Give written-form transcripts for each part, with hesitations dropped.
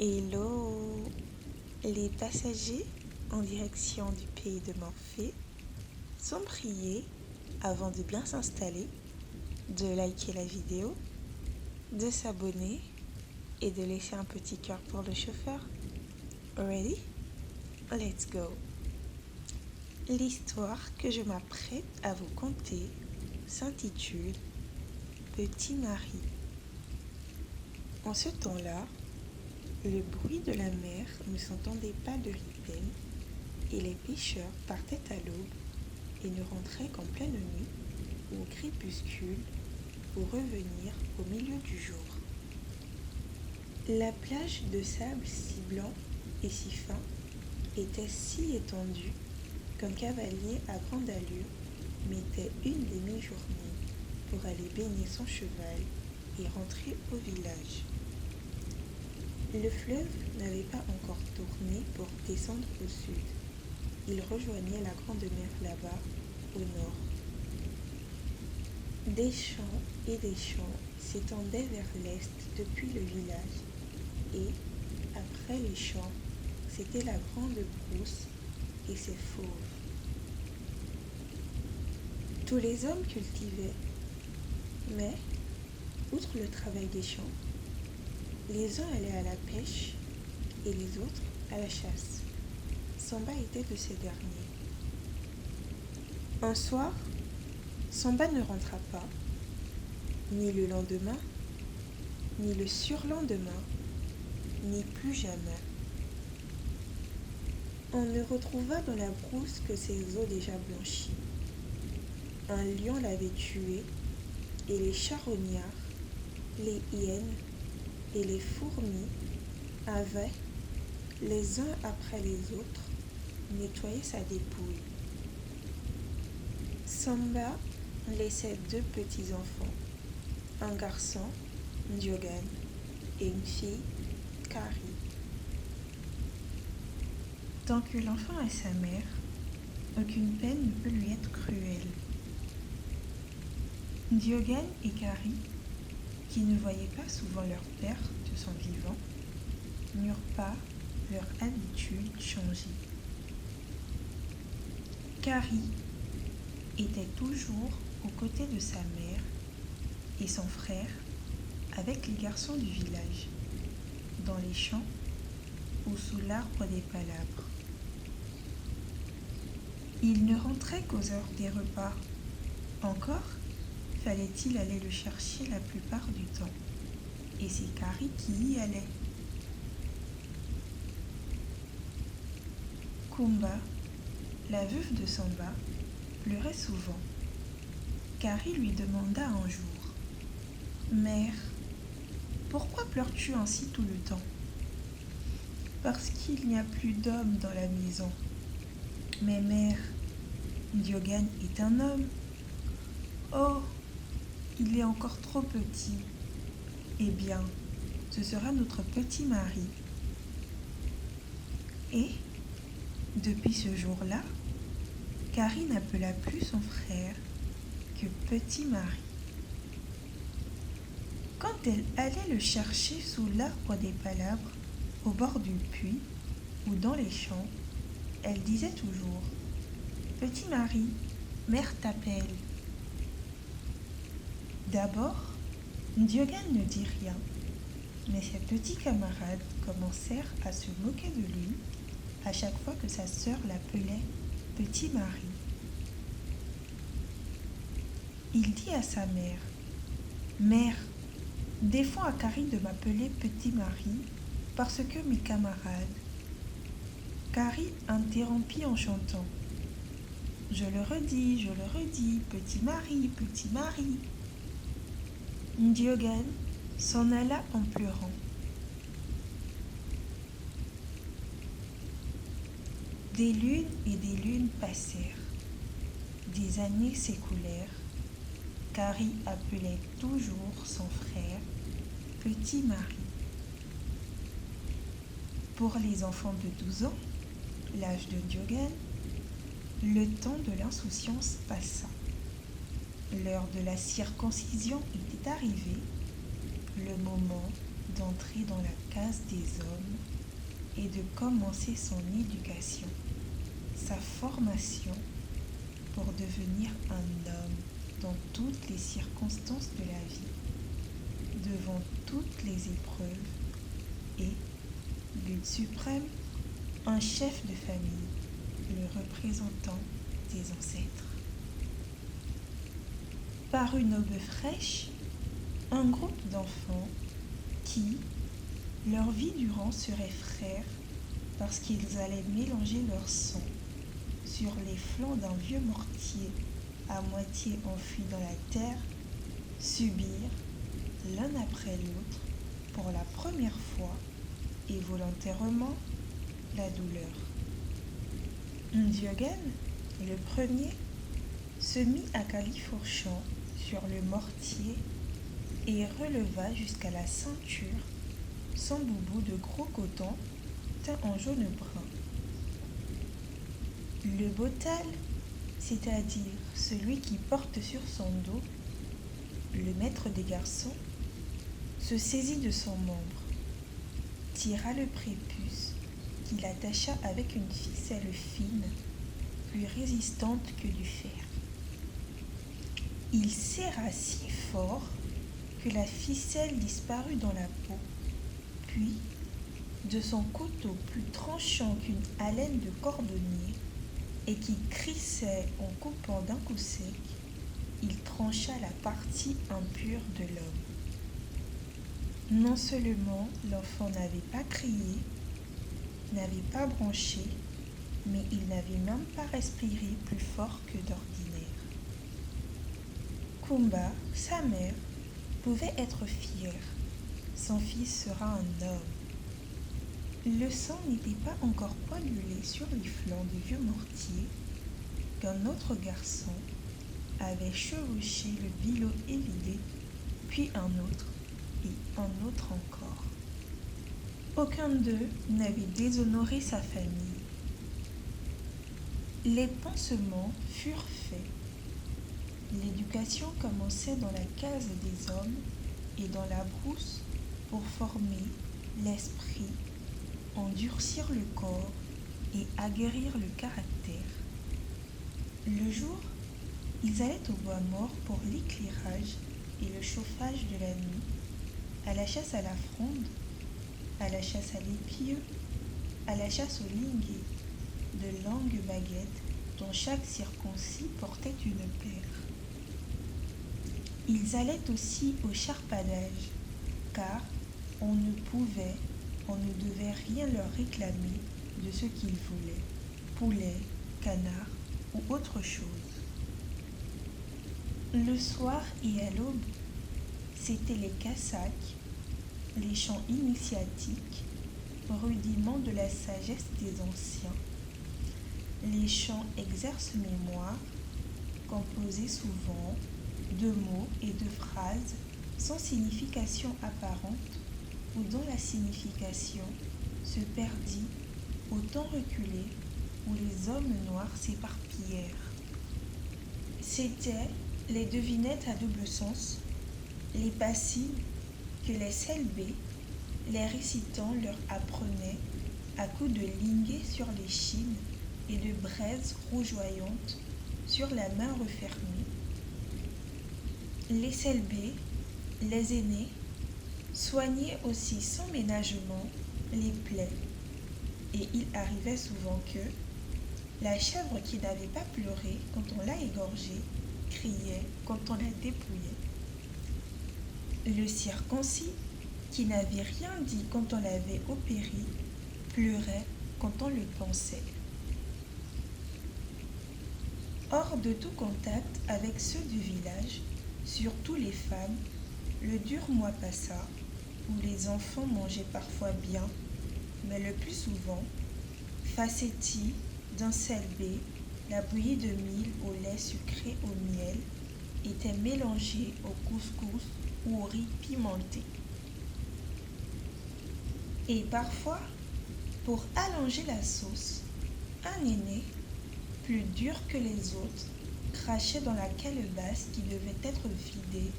Hello! Les passagers en direction du pays de Morphée sont priés, avant de bien s'installer, de liker la vidéo, de s'abonner et de laisser un petit cœur pour le chauffeur. Ready? Let's go! L'histoire que je m'apprête à vous conter s'intitule Petit Marie. En ce temps-là, le bruit de la mer ne s'entendait pas de Ripple et les pêcheurs partaient à l'aube et ne rentraient qu'en pleine nuit ou au crépuscule pour revenir au milieu du jour. La plage de sable si blanc et si fin était si étendue qu'un cavalier à grande allure mettait une demi-journée pour aller baigner son cheval et rentrer au village. Le fleuve n'avait pas encore tourné pour descendre au sud. Il rejoignait la grande mer là-bas, au nord. Des champs et des champs s'étendaient vers l'est depuis le village, et, après les champs, c'était la grande brousse et ses fauves. Tous les hommes cultivaient, mais, outre le travail des champs, les uns allaient à la pêche et les autres à la chasse. Samba était de ces derniers. Un soir, Samba ne rentra pas, ni le lendemain, ni le surlendemain, ni plus jamais. On ne retrouva dans la brousse que ses os déjà blanchis. Un lion l'avait tué, et les charognards, les hyènes et les fourmis avaient, les uns après les autres, nettoyé sa dépouille. Samba laissait 2 petits-enfants, un garçon, Ndiogan, et une fille, Kari. Tant que l'enfant est sa mère, aucune peine ne peut lui être cruelle. Ndiogan et Kari, qui ne voyaient pas souvent leur père de son vivant, n'eurent pas leur habitude changée. Kari était toujours aux côtés de sa mère et son frère avec les garçons du village, dans les champs ou sous l'arbre des palabres. Il ne rentrait qu'aux heures des repas. Encore fallait-il aller le chercher la plupart du temps, et c'est Kari qui y allait. Kumba, la veuve de Samba, pleurait souvent. Kari lui demanda un jour : « Mère, pourquoi pleures-tu ainsi tout le temps ? » ?»« Parce qu'il n'y a plus d'homme dans la maison. »« Mais mère, Ndiogan est un homme. »« Oh, il est encore trop petit. »« Eh bien, ce sera notre petit Marie. » Et, depuis ce jour-là, Kari n'appela plus son frère que Petit Marie. Quand elle allait le chercher sous l'arbre des palabres, au bord du puits ou dans les champs, elle disait toujours : « Petit Marie, mère t'appelle. » D'abord, Ndiogan ne dit rien, mais ses petits camarades commencèrent à se moquer de lui à chaque fois que sa sœur l'appelait Petit Marie. Il dit à sa mère : « Mère, défends à Kari de m'appeler Petit Marie parce que mes camarades... » Kari interrompit en chantant : « Je le redis, Petit Marie, Petit Marie. » Ndiogan s'en alla en pleurant. Des lunes et des lunes passèrent. Des années s'écoulèrent. Kari appelait toujours son frère Petit Marie. Pour les enfants de 12 ans, l'âge de Ndiogan, le temps de l'insouciance passa. L'heure de la circoncision était arrivée, le moment d'entrer dans la case des hommes et de commencer son éducation, sa formation pour devenir un homme dans toutes les circonstances de la vie, devant toutes les épreuves et, but suprême, un chef de famille, le représentant des ancêtres. Par une aube fraîche, un groupe d'enfants qui, leur vie durant, seraient frères parce qu'ils allaient mélanger leur sang sur les flancs d'un vieux mortier à moitié enfui dans la terre, subirent l'un après l'autre, pour la première fois et volontairement, la douleur. Ndiogan, le premier, se mit à califourchon sur le mortier et releva jusqu'à la ceinture son boubou de gros coton teint en jaune brun. Le botal, c'est-à-dire celui qui porte sur son dos, le maître des garçons, se saisit de son membre, tira le prépuce qu'il attacha avec une ficelle fine, plus résistante que du fer. Il serra si fort que la ficelle disparut dans la peau, puis, de son couteau plus tranchant qu'une haleine de cordonnier et qui crissait en coupant d'un coup sec, il trancha la partie impure de l'homme. Non seulement l'enfant n'avait pas crié, n'avait pas bronché, mais il n'avait même pas respiré plus fort que d'ordinaire. Kumba, sa mère, pouvait être fière. Son fils sera un homme. Le sang n'était pas encore coagulé sur les flancs du vieux mortier qu'un autre garçon avait chevauché le billot évidé, puis un autre et un autre encore. Aucun d'eux n'avait déshonoré sa famille. Les pansements furent faits. L'éducation commençait dans la case des hommes et dans la brousse pour former l'esprit, endurcir le corps et aguerrir le caractère. Le jour, ils allaient au bois mort pour l'éclairage et le chauffage de la nuit, à la chasse à la fronde, à la chasse à l'épieu, à la chasse au linguet, de longues baguettes dont chaque circoncis portait une paire. Ils allaient aussi au charpadage, car on ne devait rien leur réclamer de ce qu'ils voulaient, poulet, canard ou autre chose. Le soir et à l'aube, c'étaient les cassacs, les chants initiatiques, rudiments de la sagesse des anciens, les chants exerce-mémoire, composés souvent de mots et de phrases sans signification apparente ou dont la signification se perdit au temps reculé où les hommes noirs s'éparpillèrent. C'étaient les devinettes à double sens, les passives que les selbés, les récitants leur apprenaient à coups de linguets sur l'échine et de braises rougeoyantes sur la main refermée. Les selbés, les aînés, soignaient aussi sans ménagement les plaies, et il arrivait souvent que la chèvre qui n'avait pas pleuré quand on l'a égorgée criait quand on la dépouillait. Le circoncis, qui n'avait rien dit quand on l'avait opéré, pleurait quand on le pensait. Hors de tout contact avec ceux du village, surtout les femmes, le dur mois passa, où les enfants mangeaient parfois bien, mais le plus souvent, facettis d'un selbé, la bouillie de mil au lait sucré au miel était mélangée au couscous ou au riz pimenté. Et parfois, pour allonger la sauce, un aîné, plus dur que les autres, crachait dans la calebasse qui devait être vidée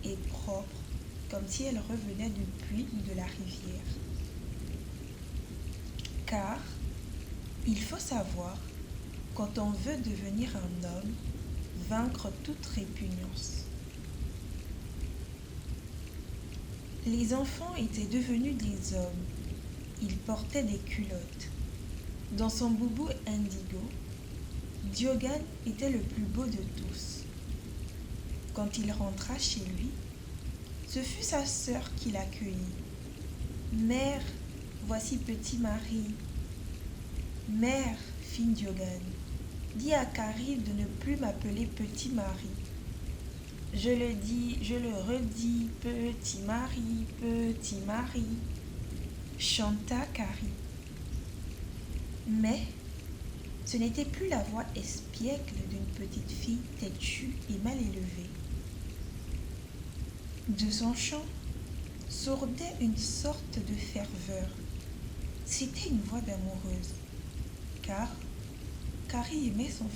et propre comme si elle revenait du puits ou de la rivière. Car, il faut savoir, quand on veut devenir un homme, vaincre toute répugnance. Les enfants étaient devenus des hommes. Ils portaient des culottes. Dans son boubou indigo, Diogane était le plus beau de tous. Quand il rentra chez lui, ce fut sa sœur qui l'accueillit. « Mère, voici petit Marie. »« Mère, fit Diogane, dis à Carrie de ne plus m'appeler petit Marie. »« Je le dis, je le redis, petit Marie, chanta Carrie. Mais ce n'était plus la voix espiègle d'une petite fille têtue et mal élevée. De son chant sourdait une sorte de ferveur. C'était une voix d'amoureuse, car Carrie aimait son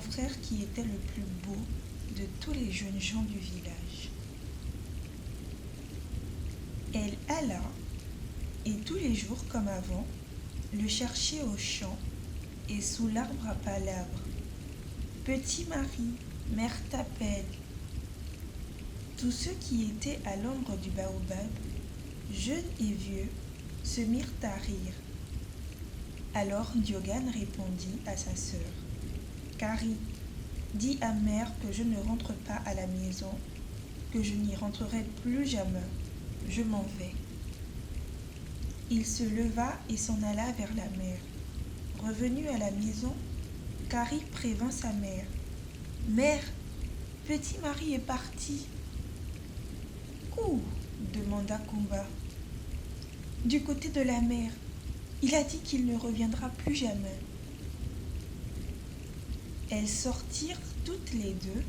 frère qui était le plus beau de tous les jeunes gens du village. Elle alla, et tous les jours comme avant, le chercher au champ et sous l'arbre à palabres. « Petit Marie, mère t'appelle. » Tous ceux qui étaient à l'ombre du baobab, jeunes et vieux, se mirent à rire. Alors Diogane répondit à sa sœur. « Carrie, dis à mère que je ne rentre pas à la maison, que je n'y rentrerai plus jamais. Je m'en vais. » Il se leva et s'en alla vers la mer. Revenu à la maison, Carrie prévint sa mère. « Mère, petit Marie est parti. »« Où ?» demanda Kumba. « Du côté de la mer. Il a dit qu'il ne reviendra plus jamais. » Elles sortirent toutes les deux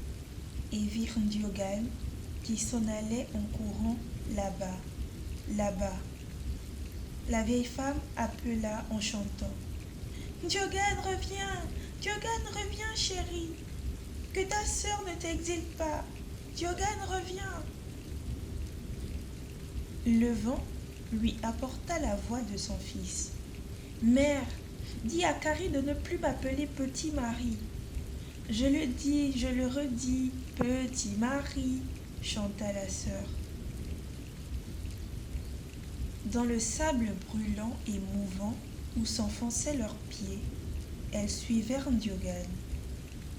et virent Diogane qui s'en allait en courant là-bas, là-bas. La vieille femme appela en chantant. « Diogane, reviens! Diogane, reviens, chérie! Que ta sœur ne t'exile pas! Diogane, reviens !» Le vent lui apporta la voix de son fils. « Mère, dis à Carrie de ne plus m'appeler petit Marie. »« Je le dis, je le redis, petit Marie, » chanta la sœur. Dans le sable brûlant et mouvant où s'enfonçaient leurs pieds, elles suivirent Diogane.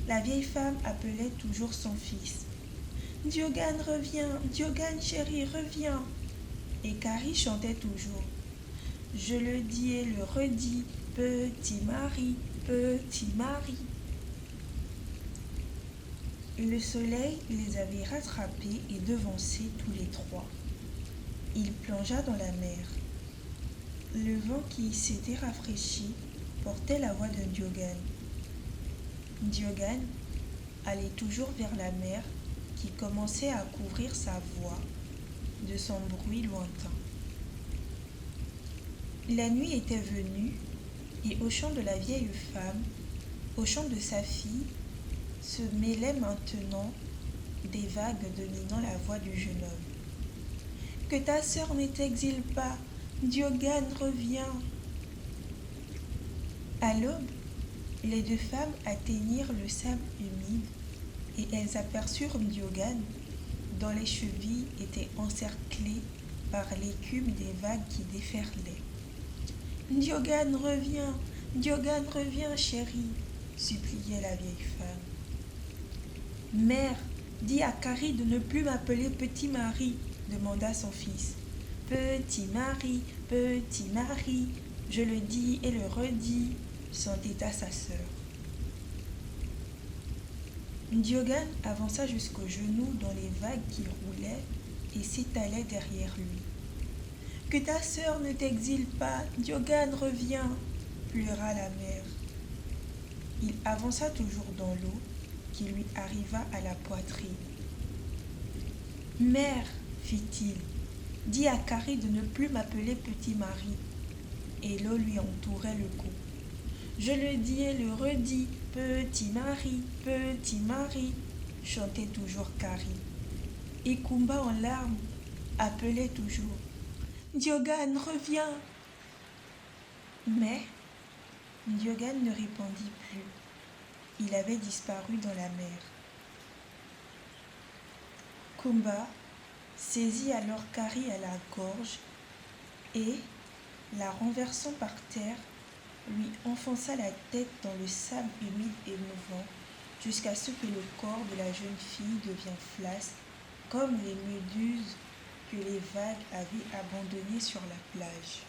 La vieille femme appelait toujours son fils. « Diogane, reviens! Diogane, chéri, reviens !» Et Carrie chantait toujours. « Je le dis et le redis, petit Marie, petit Marie. » Le soleil les avait rattrapés et devancés tous les trois. Il plongea dans la mer. Le vent qui s'était rafraîchi portait la voix de Diogane. Diogane allait toujours vers la mer qui commençait à couvrir sa voix de son bruit lointain. La nuit était venue et au chant de la vieille femme, au chant de sa fille, se mêlaient maintenant des vagues dominant la voix du jeune homme. « Que ta sœur ne t'exile pas, Diogane, reviens !» À l'aube, les deux femmes atteignirent le sable humide et elles aperçurent Diogane, dont les chevilles étaient encerclées par l'écume des vagues qui déferlaient. « Diogane, reviens! Diogane, reviens, chérie !» suppliait la vieille femme. « Mère, dis à Carrie de ne plus m'appeler petit Marie, » demanda son fils. « Petit Marie, je le dis et le redis, » s'entêta sa sœur. Diogane avança jusqu'aux genoux dans les vagues qui roulaient et s'étalaient derrière lui. « Que ta sœur ne t'exile pas, Diogane, reviens !» pleura la mère. Il avança toujours dans l'eau qui lui arriva à la poitrine. « Mère, fit-il, dis à Carrie de ne plus m'appeler petit Marie. » Et l'eau lui entourait le cou. « Je le dis et le redis, petit Marie, chantait toujours Carrie. Et Kumba en larmes appelait toujours: Diogan, reviens! Mais Diogan ne répondit plus. Il avait disparu dans la mer. Kumba saisit alors Kari à la gorge et, la renversant par terre, lui enfonça la tête dans le sable humide et mouvant jusqu'à ce que le corps de la jeune fille devienne flasque comme les méduses que les vagues avaient abandonnées sur la plage.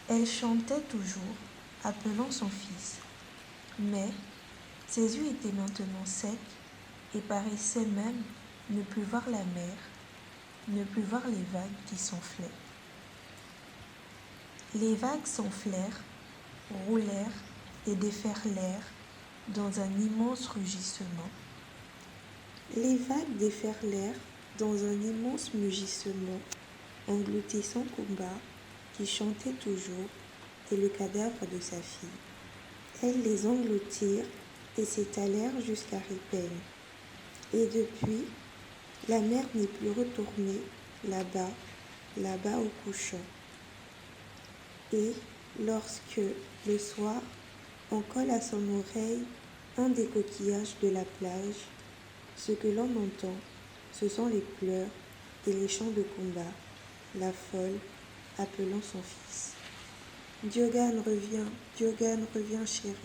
Elle chantait toujours, appelant son fils. Mais ses yeux étaient maintenant secs et paraissaient même ne plus voir la mer, ne plus voir les vagues qui s'enflaient. Les vagues s'enflèrent, roulèrent et déferlèrent dans un immense rugissement. Les vagues déferlèrent dans un immense mugissement, engloutissant Kumba, qui chantait toujours, et le cadavre de sa fille. Elles les engloutirent et s'étalèrent jusqu'à Ripple. Et depuis, la mer n'est plus retournée là-bas, là-bas au couchant. Et lorsque, le soir, on colle à son oreille un des coquillages de la plage, ce que l'on entend, ce sont les pleurs et les chants de combat, la folle appelant son fils. Diogan, reviens, chéri.